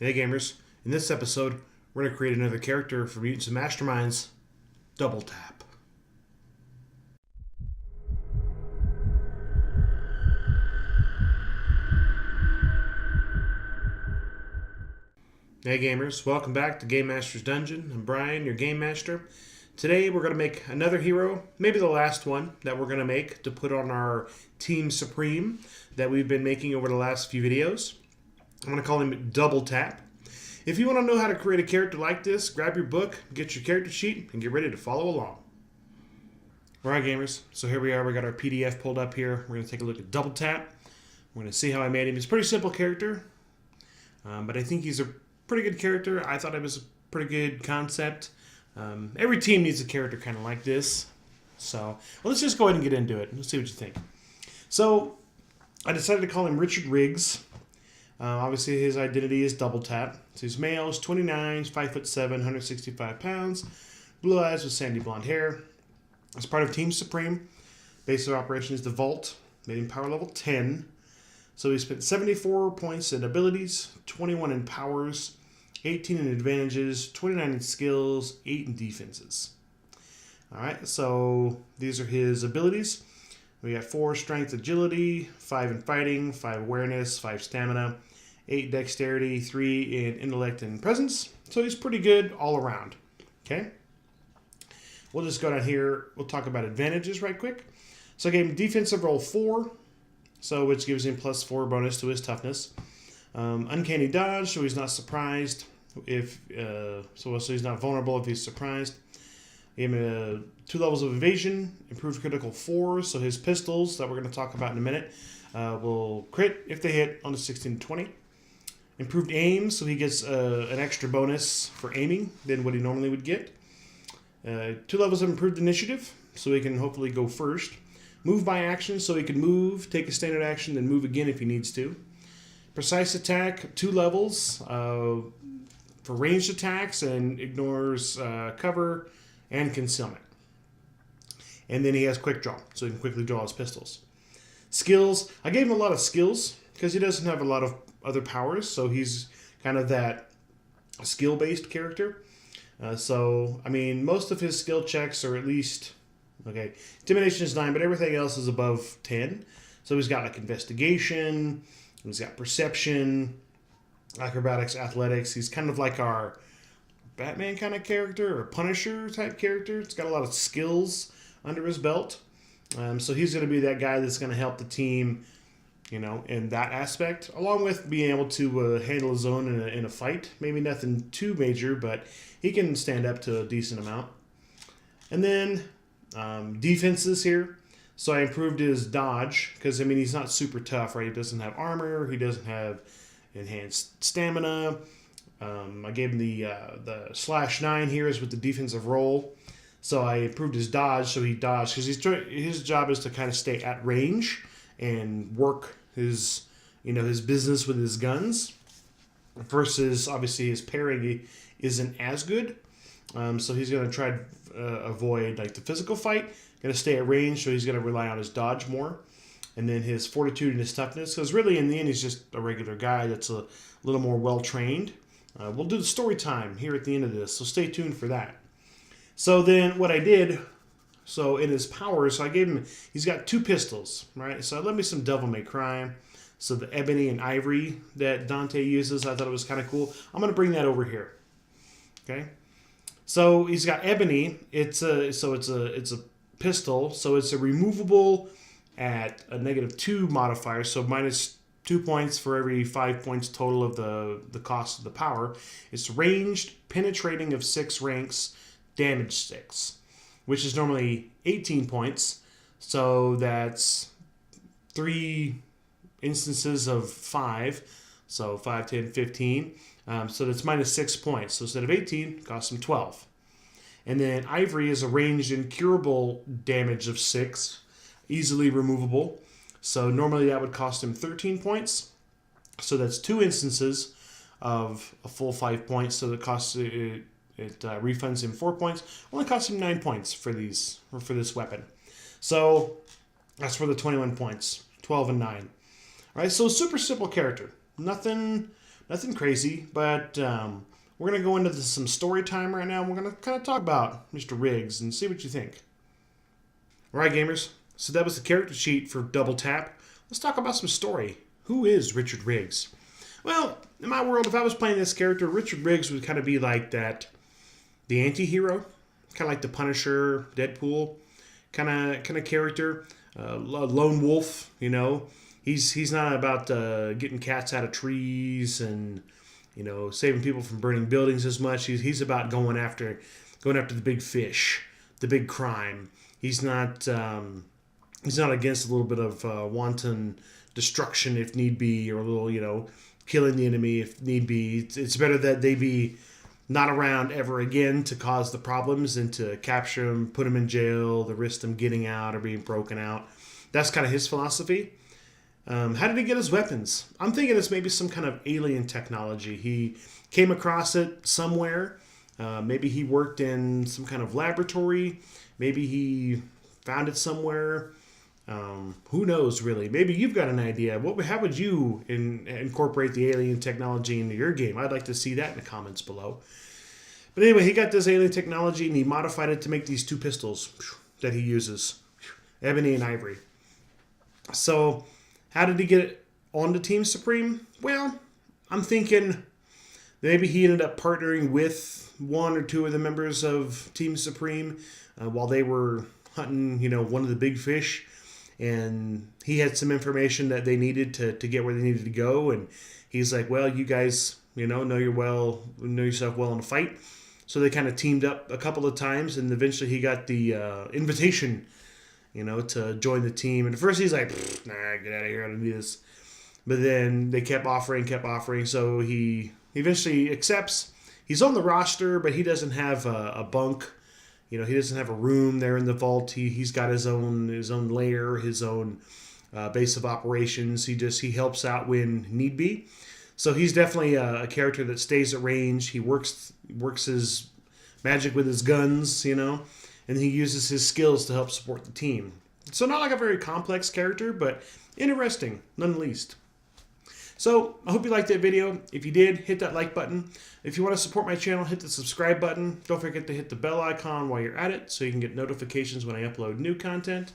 Hey gamers, in this episode, we're going to create another character for Mutants and Masterminds, Double Tap. Hey gamers, welcome back to Game Master's Dungeon. I'm Brian, your Game Master. Today we're going to make another hero, maybe the last one that we're going to make to put on our Team Supreme that we've been making over the last few videos. I'm going to call him Double Tap. If you want to know how to create a character like this, grab your book, get your character sheet, and get ready to follow along. Alright gamers, so here we are, we got our PDF pulled up here. We're going to take a look at Double Tap. We're going to see how I made him. He's a pretty simple character, but I think he's a pretty good character. I thought it was a pretty good concept. Every team needs a character kind of like this. So, well, let's just go ahead and get into it. Let's see what you think. So, I decided to call him Richard Riggs. Obviously, his identity is Double Tap. So he's male, he's 29, he's 5'7", 165 pounds, blue eyes with sandy blonde hair. As part of Team Supreme, base of operation is the Vault, made him power level 10. So he spent 74 points in abilities, 21 in powers, 18 in advantages, 29 in skills, 8 in defenses. Alright, so these are his abilities. We got 4 strength agility, 5 in fighting, 5 awareness, 5 stamina, 8 dexterity, 3 in intellect and presence. So he's pretty good all around. Okay? We'll just go down here. We'll talk about advantages right quick. So I gave him defensive roll 4, so which gives him +4 bonus to his toughness. Uncanny dodge, so he's not surprised if so he's not vulnerable if he's surprised. Gave him 2 levels of evasion, improved critical 4, so his pistols that we're going to talk about in a minute will crit if they hit on the 16 to 20. Improved aim, so he gets an extra bonus for aiming than what he normally would get. 2 levels of improved initiative, so he can hopefully go first. Move by action, so he can move, take a standard action, then move again if he needs to. Precise attack, 2 levels for ranged attacks and ignores cover and concealment. And then he has quick draw, so he can quickly draw his pistols. Skills, I gave him a lot of skills because he doesn't have a lot of other powers, so he's kind of that skill-based character. So, I mean, most of his skill checks are at least, okay, intimidation is 9, but everything else is above 10. So he's got like investigation, he's got perception, acrobatics, athletics. He's kind of like our Batman kind of character or Punisher type character. It's got a lot of skills under his belt. So he's going to be that guy that's going to help the team, you know, in that aspect, along with being able to handle his own in a fight. Maybe nothing too major, but he can stand up to a decent amount. And then defenses here. So I improved his dodge because, I mean, he's not super tough, right? He doesn't have armor. He doesn't have enhanced stamina. I gave him the /9 here is with the defensive roll. So I improved his dodge, so he dodged because his job is to kind of stay at range and work his business with his guns. Versus obviously his parry isn't as good, so he's going to try to avoid like the physical fight. Going to stay at range, so he's going to rely on his dodge more. And then his fortitude and his toughness, because really in the end he's just a regular guy that's a little more well trained. We'll do the story time here at the end of this, so stay tuned for that. So then what I did, so in his powers, so I gave him, he's got 2 pistols, right? So I left me some Devil May Cry. So the ebony and ivory that Dante uses, I thought it was kind of cool. I'm going to bring that over here. Okay. So he's got ebony. It's a pistol. So it's a removable at a -2 modifier. So -2 points for every 5 points total of the cost of the power. It's ranged, penetrating of 6 ranks, damage 6, which is normally 18 points. So that's 3 instances of 5, so 5, 10, 15. So that's -6 points. So instead of 18, it costs him 12. And then ivory is a ranged incurable damage of 6, easily removable. So normally that would cost him 13 points. So that's 2 instances of a full 5 points. So that costs it refunds him 4 points. Only costs him 9 points for this weapon. So that's for the 21 points, 12 and 9. All right, so super simple character. Nothing Nothing crazy, but we're going to go into some story time right now. And we're going to kind of talk about Mr. Riggs and see what you think. All right, gamers. So that was the character sheet for Double Tap. Let's talk about some story. Who is Richard Riggs? Well, in my world, if I was playing this character, Richard Riggs would kind of be like that, the anti-hero, kind of like the Punisher, Deadpool, kind of character, lone wolf. You know, he's not about getting cats out of trees and saving people from burning buildings as much. He's about going after the big fish, the big crime. He's not against a little bit of wanton destruction if need be, or a little killing the enemy if need be. It's better that they be not around ever again to cause the problems than to capture them, put them in jail, the risk them getting out or being broken out. That's kind of his philosophy. How did he get his weapons? I'm thinking it's maybe some kind of alien technology. He came across it somewhere. Maybe he worked in some kind of laboratory. Maybe he found it somewhere. Who knows, really? Maybe you've got an idea. How would you incorporate the alien technology into your game? I'd like to see that in the comments below. But anyway, he got this alien technology and he modified it to make these two pistols that he uses. Ebony and ivory. So, how did he get it onto Team Supreme? Well, I'm thinking maybe he ended up partnering with one or two of the members of Team Supreme while they were hunting, one of the big fish. And he had some information that they needed to get where they needed to go. And he's like, well, you guys, know yourself well in a fight. So they kind of teamed up a couple of times. And eventually he got the invitation, to join the team. And at first he's like, nah, get out of here. I don't need this. But then they kept offering. So he eventually accepts. He's on the roster, but he doesn't have a bunk. He doesn't have a room there in the vault. He's got his own lair, his own base of operations. He helps out when need be. So he's definitely a character that stays at range. He works his magic with his guns, and he uses his skills to help support the team. So not like a very complex character, but interesting none the least. So, I hope you liked that video. If you did, hit that like button. If you want to support my channel, hit the subscribe button. Don't forget to hit the bell icon while you're at it so you can get notifications when I upload new content.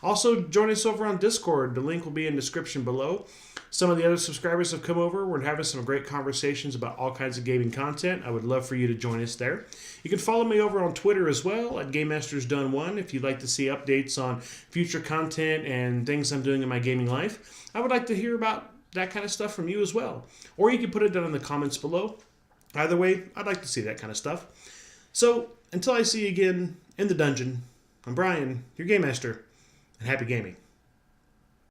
Also, join us over on Discord. The link will be in the description below. Some of the other subscribers have come over. We're having some great conversations about all kinds of gaming content. I would love for you to join us there. You can follow me over on Twitter as well at GameMastersDone1 if you'd like to see updates on future content and things I'm doing in my gaming life. I would like to hear about that kind of stuff from you as well. Or you can put it down in the comments below. Either way, I'd like to see that kind of stuff. So, until I see you again in the dungeon, I'm Brian, your Game Master, and happy gaming.